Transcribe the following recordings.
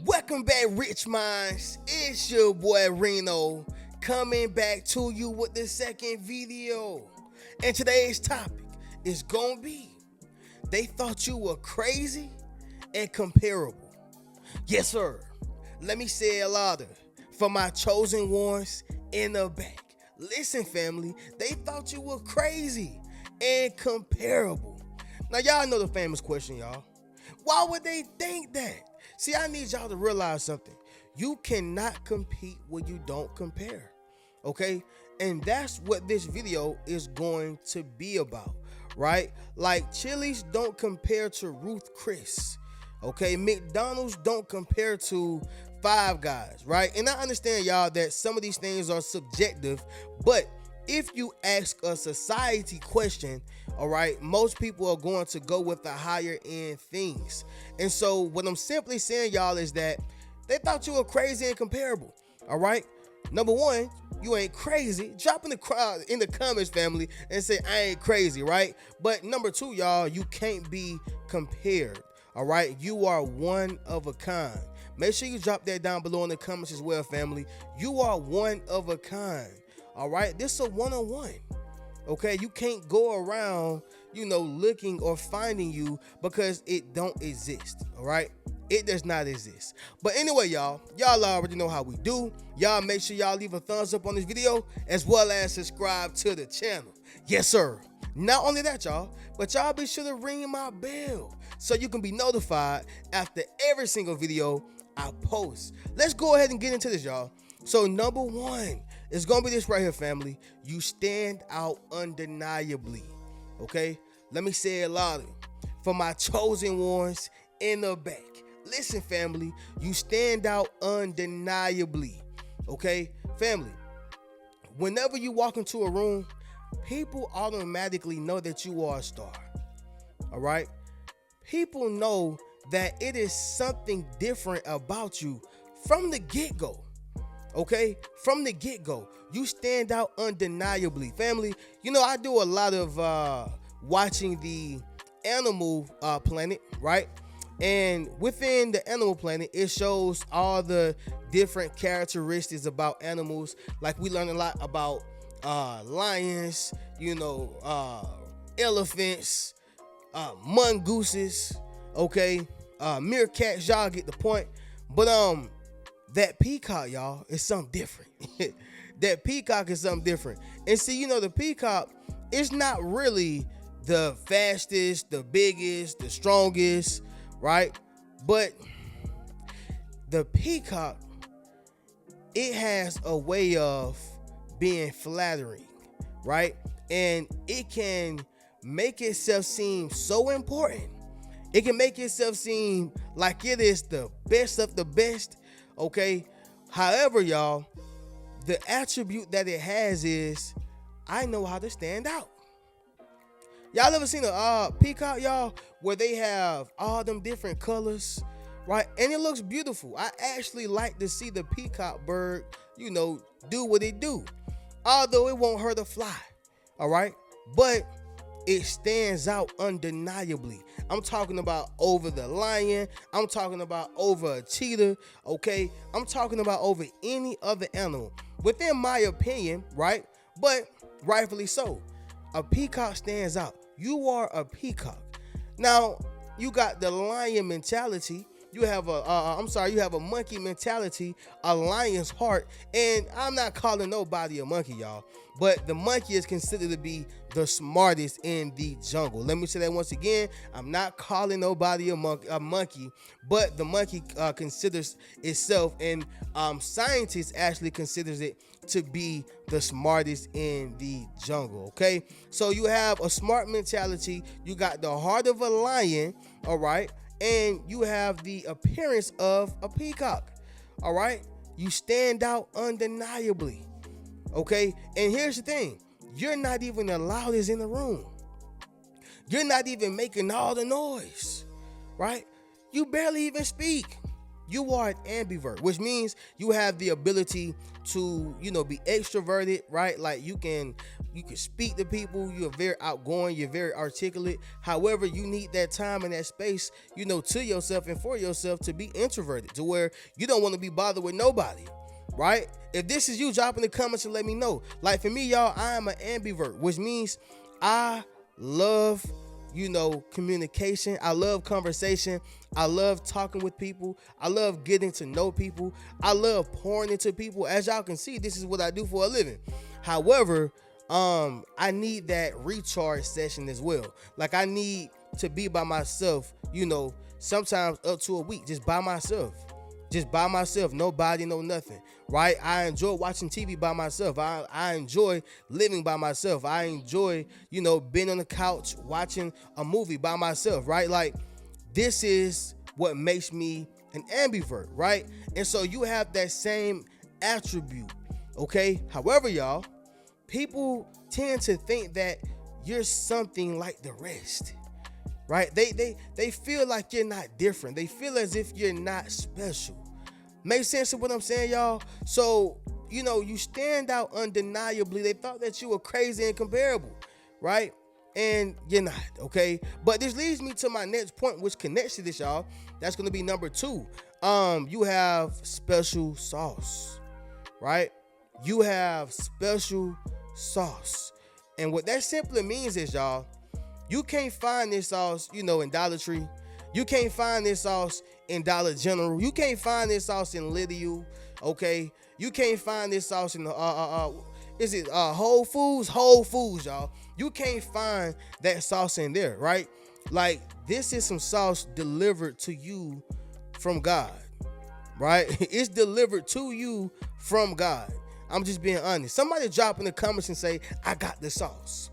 Welcome back, Rich Minds. It's your boy Reno coming back to you with the second video. And today's topic is gonna be they thought you were crazy and comparable. Yes, sir. Let me say it louder for my chosen ones in the back. Listen, family, they thought you were crazy and comparable. Now, y'all know the famous question, y'all. Why would they think that? See, I need y'all to realize something. You cannot compete when you don't compare, okay? And that's what this video is going to be about, right? Like, Chili's don't compare to Ruth Chris, okay? McDonald's don't compare to Five Guys, right? And I understand, y'all, that some of these things are subjective, but if you ask a society question, all right, most people are going to go with the higher end things. And so what I'm simply saying, y'all, is that they thought you were crazy and comparable, all right? Number one, you ain't crazy. Drop in the comments, family, and say I ain't crazy, right? But number two, y'all, you can't be compared, all right? You are one of a kind. Make sure you drop that down below in the comments as well, family. You are one of a kind. All right, this is a one-on-one. Okay, you can't go around, looking or finding you because it don't exist. All right, it does not exist. But anyway, y'all already know how we do. Y'all make sure y'all leave a thumbs up on this video as well as subscribe to the channel. Yes, sir. Not only that, y'all, but y'all be sure to ring my bell so you can be notified after every single video I post. Let's go ahead and get into this, y'all. So number one, it's gonna be this right here, family. You stand out undeniably. Okay? Let me say it louder for my chosen ones in the back. Listen, family, you stand out undeniably. Okay? Family, whenever you walk into a room, people automatically know that you are a star. All right? People know that it is something different about you from the get-go. Okay, from the get-go, you stand out undeniably. Family, I do a lot of watching the Animal Planet, right? And within the Animal Planet, it shows all the different characteristics about animals. Like, we learn a lot about lions, elephants, mongooses, okay, meerkats. Y'all get the point. But that peacock, y'all, is something different. That peacock is something different. And see, the peacock is not really the fastest, the biggest, the strongest, right? But the peacock, it has a way of being flattering, right? And it can make itself seem so important. It can make itself seem like it is the best of the best. Okay, however, y'all, the attribute that it has is I know how to stand out. Y'all ever seen a peacock, y'all, where they have all them different colors, right? And it looks beautiful. I actually like to see the peacock bird, do what it do. Although it won't hurt a fly, all right? But it stands out undeniably. I'm talking about over the lion. I'm talking about over a cheetah, okay? I'm talking about over any other animal. Within my opinion, right? But rightfully so. A peacock stands out. You are a peacock. Now, you got the lion mentality. You have a monkey mentality, a lion's heart, and I'm not calling nobody a monkey, y'all, but the monkey is considered to be the smartest in the jungle. Let me say that once again. I'm not calling nobody a monkey, but the monkey considers itself, and scientists actually considers it to be the smartest in the jungle, okay? So you have a smart mentality. You got the heart of a lion, all right? And you have the appearance of a peacock, all right? You stand out undeniably, okay? And here's the thing. You're not even the loudest in the room. You're not even making all the noise, right? You barely even speak. You are an ambivert, which means you have the ability to, be extroverted, right? Like you can, you can speak to people, you're very outgoing, you're very articulate. However, you need that time and that space, to yourself and for yourself to be introverted, to where you don't want to be bothered with nobody, right? If this is you, drop in the comments and let me know. Like for me, y'all, I am an ambivert, which means I love communication. I love conversation. I love talking with people. I love getting to know people. I love pouring into people. As y'all can see, this is what I do for a living. However, I need that recharge session as well. Like I need to be by myself, sometimes up to a week, just by myself. Nobody, no nothing, right? I enjoy watching TV by myself. I enjoy living by myself. I enjoy, being on the couch watching a movie by myself, right? Like this is what makes me an ambivert, right? And so you have that same attribute, okay? However, y'all, people tend to think that you're something like the rest. Right? They feel like you're not different. They feel as if you're not special. Make sense of what I'm saying, y'all? So, you stand out undeniably. They thought that you were crazy and comparable, right? And you're not, okay? But this leads me to my next point, which connects to this, y'all. That's going to be number 2. You have special sauce, right? You have special sauce. And what that simply means is, y'all, you can't find this sauce, in Dollar Tree. You can't find this sauce in Dollar General. You can't find this sauce in Lidl, okay? You can't find this sauce in Whole Foods? Whole Foods, y'all. You can't find that sauce in there, right? Like this is some sauce delivered to you from God, right? It's delivered to you from God. I'm just being honest. Somebody drop in the comments and say, I got the sauce.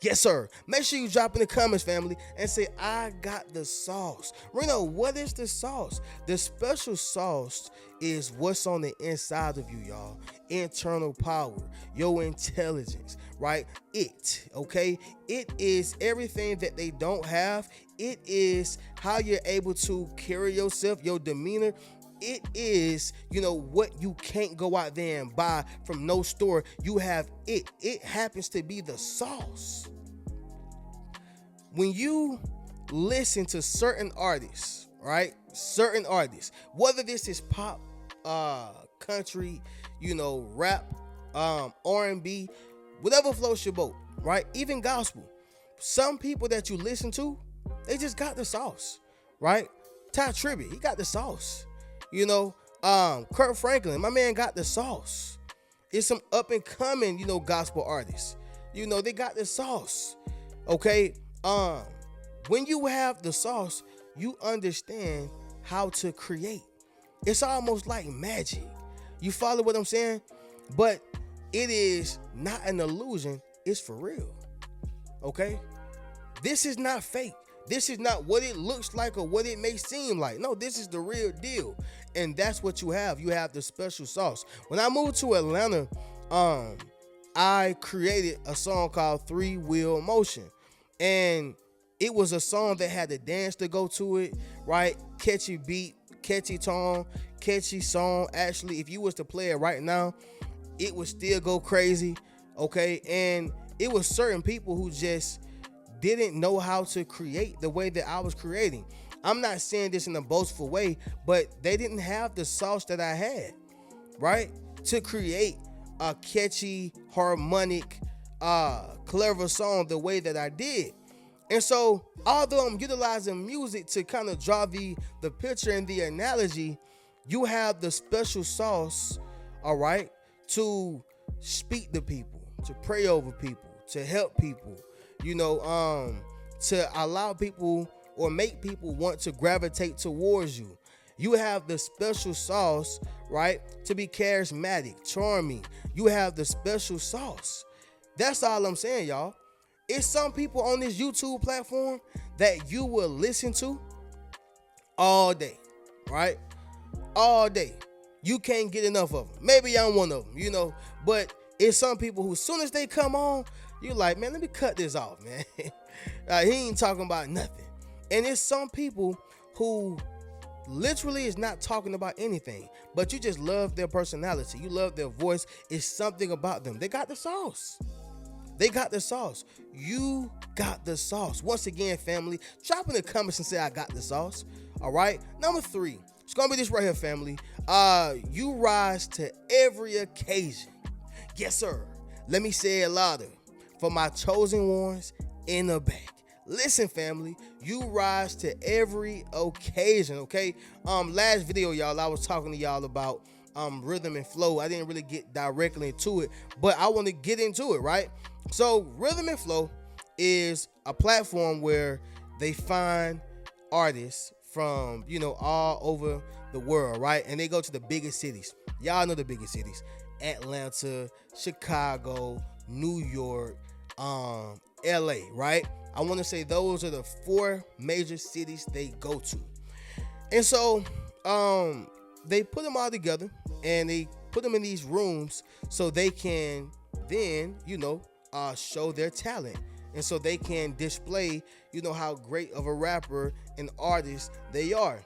Yes, sir. Make sure you drop in the comments, family, and say, I got the sauce. Reno, what is the sauce? The special sauce is what's on the inside of you, y'all. Internal power, your intelligence, right? Okay? It is everything that they don't have. It is how you're able to carry yourself, your demeanor. It is, what you can't go out there and buy from no store. You have it. It happens to be the sauce. When you listen to certain artists, right? Certain artists, whether this is pop, country, rap, R&B, whatever floats your boat, right? Even gospel. Some people that you listen to, they just got the sauce, right? Ty Tribbett, he got the sauce. Kurt Franklin, my man got the sauce. It's some up and coming, gospel artists. They got the sauce. Okay. When you have the sauce, you understand how to create. It's almost like magic. You follow what I'm saying? But it is not an illusion. It's for real. Okay. This is not fake. This is not what it looks like or what it may seem like. No, this is the real deal. And that's what you have. You have the special sauce. When I moved to Atlanta, I created a song called 3 Wheel Motion. And it was a song that had a dance to go to it, right? Catchy beat, catchy tone, catchy song. Actually, if you was to play it right now, it would still go crazy, okay? And it was certain people who just didn't know how to create the way that I was creating. I'm not saying this in a boastful way, but they didn't have the sauce that I had, right? To create a catchy, harmonic, clever song the way that I did. And so, although I'm utilizing music to kind of draw the picture and the analogy, you have the special sauce, all right, to speak to people, to pray over people, to help people, to allow people or make people want to gravitate towards you. You have the special sauce, right, to be charismatic, charming. You have the special sauce. That's all I'm saying, y'all. It's some people on this YouTube platform that you will listen to all day, right? All day. You can't get enough of them. Maybe I'm one of them, but it's some people who, as soon as they come on, you're like, man, let me cut this off, man. He ain't talking about nothing. And it's some people who literally is not talking about anything, but you just love their personality. You love their voice. It's something about them. They got the sauce. They got the sauce. You got the sauce. Once again, family, drop in the comments and say I got the sauce. All right. Number 3. It's gonna be this right here, family. You rise to every occasion. Yes, sir. Let me say it louder. For my chosen ones in the back. Listen, family, you rise to every occasion, okay? Last video, y'all, I was talking to y'all about rhythm and flow. I didn't really get directly into it, but I want to get into it, right? So Rhythm and Flow is a platform where they find artists from, all over the world, right? And they go to the biggest cities. Y'all know the biggest cities: Atlanta, Chicago, New York, LA, right? I want to say those are the 4 major cities they go to. And so they put them all together and they put them in these rooms so they can then, show their talent. And so they can display, how great of a rapper and artist they are.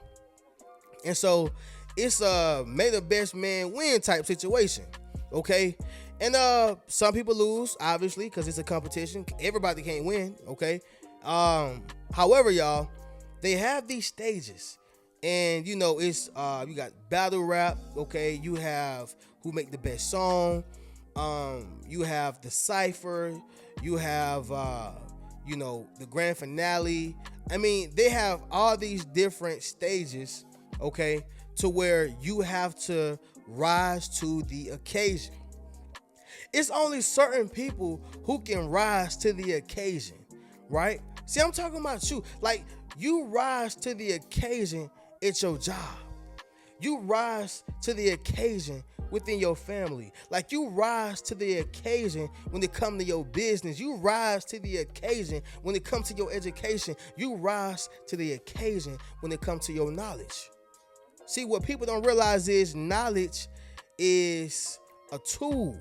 And so it's a may the best man win type situation, okay? And some people lose, obviously, because it's a competition. Everybody can't win, okay? However, y'all, they have these stages. And, it's you got battle rap, okay? You have who make the best song. You have the cypher. You have, the grand finale. I mean, they have all these different stages, okay, to where you have to rise to the occasion. It's only certain people who can rise to the occasion, right? See, I'm talking about you. Like, you rise to the occasion at your job. You rise to the occasion within your family. Like, you rise to the occasion when it comes to your business. You rise to the occasion when it comes to your education. You rise to the occasion when it comes to your knowledge. See, what people don't realize is knowledge is a tool,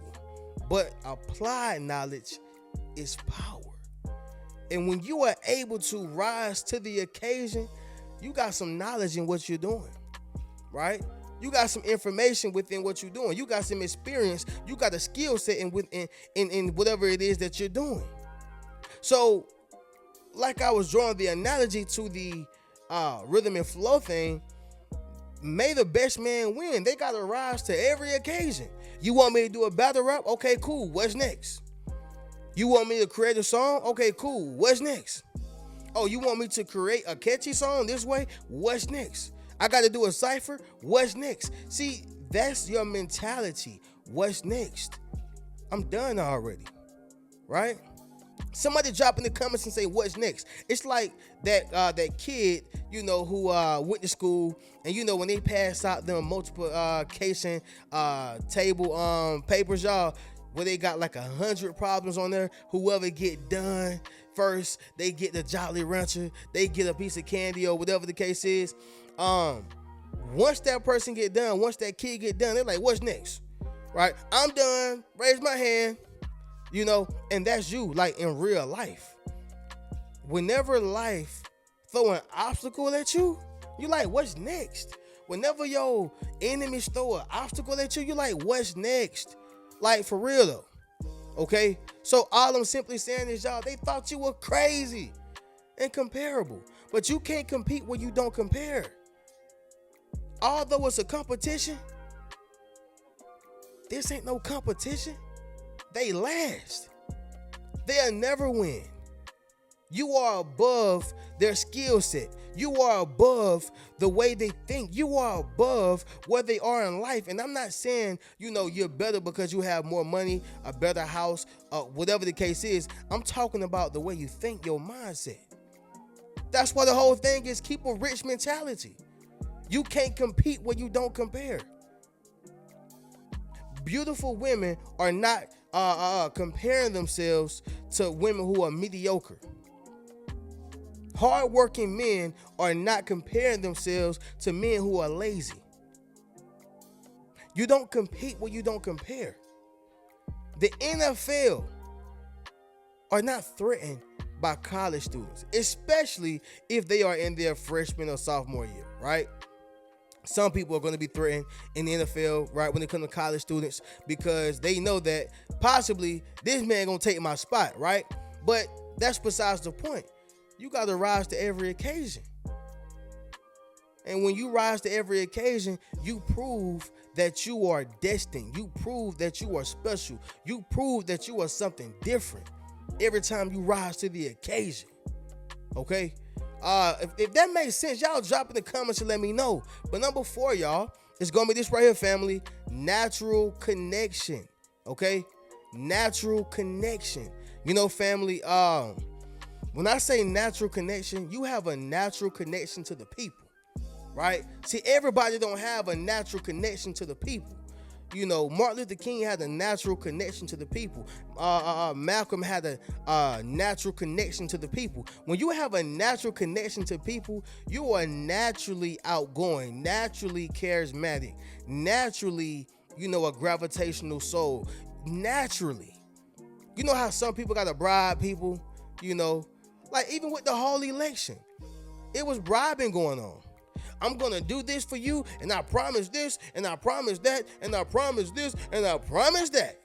but applied knowledge is power. And when you are able to rise to the occasion, you got some knowledge in what you're doing, right? You got some information within what you're doing. You got some experience. You got a skill set in whatever it is that you're doing. So, like I was drawing the analogy to the rhythm and flow thing, may the best man win. They got to rise to every occasion. You want me to do a battle rap? Okay, cool. What's next? You want me to create a song? Okay, cool. What's next? Oh, you want me to create a catchy song this way? What's next? I got to do a cypher? What's next? See, that's your mentality. What's next? I'm done already, right? Somebody drop in the comments and say, what's next? It's like that kid, who went to school, and when they pass out them multiplication table papers, y'all, where they got like 100 problems on there. Whoever get done first, they get the Jolly Rancher, they get a piece of candy or whatever the case is. Once that person get done, once that kid get done, they're like, what's next? Right? I'm done. Raise my hand. And that's you, like in real life. Whenever life throw an obstacle at you, you like, what's next? Whenever your enemies throw an obstacle at you, you like, what's next? Like, for real though. Okay? So all I'm simply saying is, y'all, they thought you were crazy and comparable. But you can't compete when you don't compare. Although it's a competition, this ain't no competition. They last. They'll never win. You are above their skill set. You are above the way they think. You are above where they are in life. And I'm not saying, you're better because you have more money, a better house, whatever the case is. I'm talking about the way you think, your mindset. That's why the whole thing is keep a rich mentality. You can't compete when you don't compare. Beautiful women are not comparing themselves to women who are mediocre. Hardworking men are not comparing themselves to men who are lazy. You don't compete when you don't compare. The NFL are not threatened by college students, especially if they are in their freshman or sophomore year, right? Some people are going to be threatened in the NFL, right, when it comes to college students, because they know that possibly this man going to take my spot, right? But that's besides the point. You got to rise to every occasion. And when you rise to every occasion, you prove that you are destined. You prove that you are special. You prove that you are something different every time you rise to the occasion. Okay? If that makes sense, y'all drop in the comments and let me know. But number 4, y'all, it's going to be this right here, family. Natural connection. Okay? Natural connection. You know, family, when I say natural connection, you have a natural connection to the people. Right? See, everybody don't have a natural connection to the people. You know, Martin Luther King had a natural connection to the people. Malcolm had a natural connection to the people. When you have a natural connection to people, you are naturally outgoing, naturally charismatic, naturally, you know, a gravitational soul. Naturally. You know how some people got to bribe people, you know? Like, even with the whole election, it was bribing going on. I'm going to do this for you, and I promise this, and I promise that, and I promise this, and I promise that.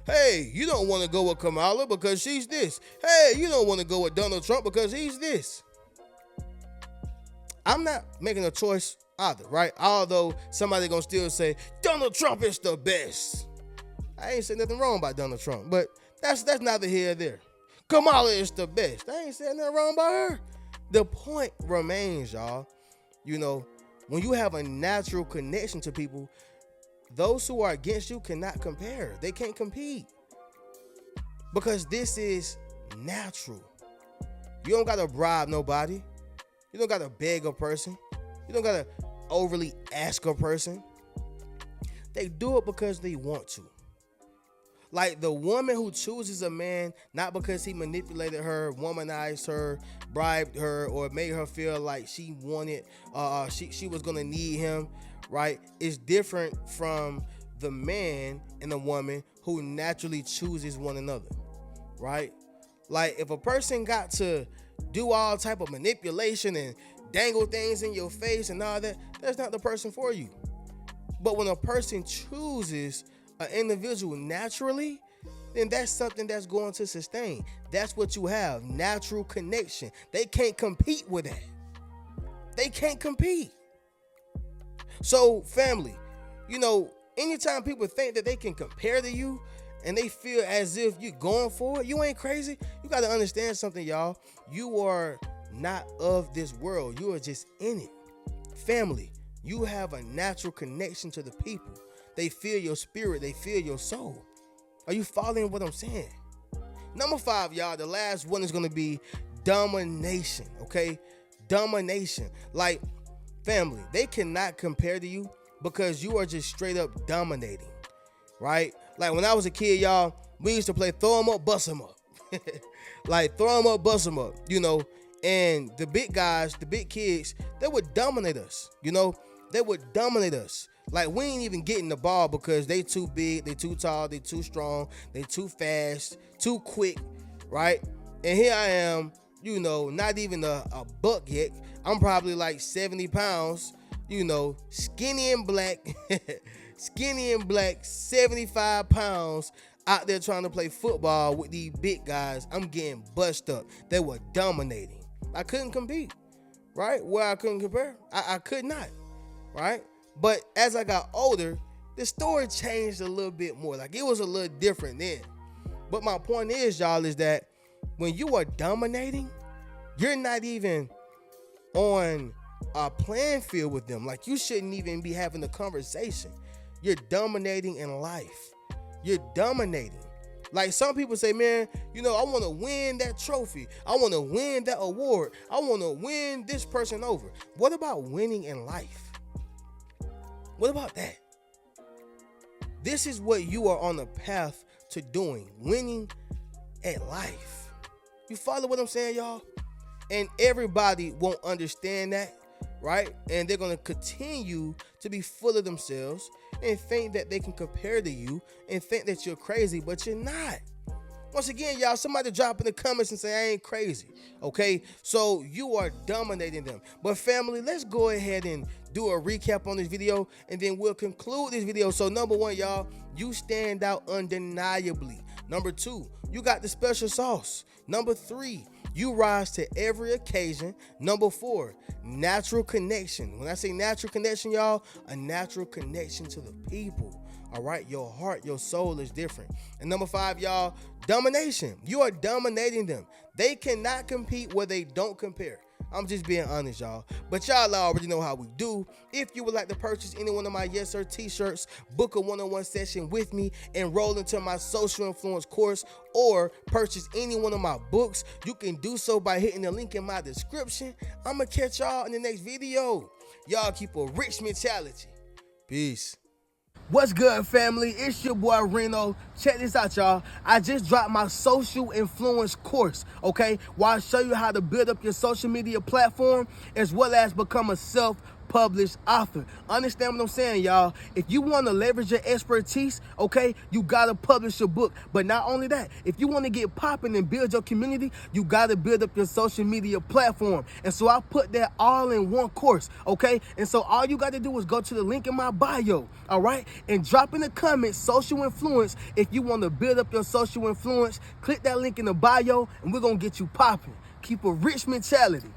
Hey, you don't want to go with Kamala because she's this. Hey, you don't want to go with Donald Trump because he's this. I'm not making a choice either, right? Although somebody going to still say, Donald Trump is the best. I ain't saying nothing wrong about Donald Trump, but that's neither here or there. Kamala is the best. I ain't saying nothing wrong about her. The point remains, y'all, you know, when you have a natural connection to people, those who are against you cannot compare. They can't compete because this is natural. You don't got to bribe nobody. You don't got to beg a person. You don't got to overly ask a person. They do it because they want to. Like the woman who chooses a man, not because he manipulated her, womanized her, bribed her, or made her feel like she wanted, she was gonna need him, right? Is different from the man and the woman who naturally chooses one another, right? Like if a person got to do all type of manipulation and dangle things in your face and all that, that's not the person for you. But when a person chooses an individual naturally, then that's something that's going to sustain. That's what you have, natural connection. They can't compete with that. They can't compete. So family, you know, anytime people think that they can compare to you and they feel as if you're going for it, you ain't crazy. You got to understand something, y'all. You are not of this world. You are just in it. Family, you have a natural connection to the people. They feel your spirit. They feel your soul. Are you following what I'm saying? Number 5, y'all, the last one is going to be domination, okay? Domination. Like, family, they cannot compare to you because you are just straight up dominating, right? Like, when I was a kid, y'all, we used to play throw 'em up, bust 'em up. Like, throw 'em up, bust 'em up, you know? And the big guys, the big kids, they would dominate us, you know? They would dominate us. Like, we ain't even getting the ball because they too big, they too tall, they too strong, they too fast, too quick, right? And here I am, you know, not even a buck yet. I'm probably like 70 pounds, you know, skinny and black, 75 pounds, out there trying to play football with these big guys. I'm getting bust up. They were dominating. I couldn't compete, right? Where I couldn't compare, I could not, right? But as I got older, the story changed a little bit more. Like, it was a little different then. But my point is, y'all, is that when you are dominating, you're not even on a playing field with them. Like, you shouldn't even be having a conversation. You're dominating in life. You're dominating. Like, some people say, man, you know, I want to win that trophy. I want to win that award. I want to win this person over. What about winning in life? What about that? This is what you are on the path to doing, winning at life. You follow what I'm saying, y'all? And everybody won't understand that, right? And they're going to continue to be full of themselves and think that they can compare to you and think that you're crazy, but you're not. Once again, y'all, somebody drop in the comments and say I ain't crazy. Okay, so you are dominating them. But family, let's go ahead and do a recap on this video, and then we'll conclude this video. So number one, y'all, you stand out undeniably. Number two, you got the special sauce. Number three, you rise to every occasion. Number four, natural connection. When I say natural connection, y'all, a natural connection to the people. All right, your heart, your soul is different. And number five, y'all, domination. You are dominating them. They cannot compete where they don't compare. I'm just being honest, y'all. But y'all already know how we do. If you would like to purchase any one of my Yes Sir t-shirts, book a one-on-one session with me, enroll into my social influence course, or purchase any one of my books, you can do so by hitting the link in my description. I'm going to catch y'all in the next video. Y'all keep a rich mentality. Peace. What's good, family? It's your boy Reno. Check this out, y'all. I just dropped my social influence course, okay? Where I show you how to build up your social media platform as well as become a self-published author. Understand what I'm saying, y'all? If you want to leverage your expertise, okay, you got to publish your book. But not only that, if you want to get popping and build your community, you got to build up your social media platform. And so I put that all in one course, okay? And so all you got to do is go to the link in my bio, all right? And drop in the comments social influence if you want to build up your social influence. Click that link in the bio and we're going to get you popping. Keep a rich mentality.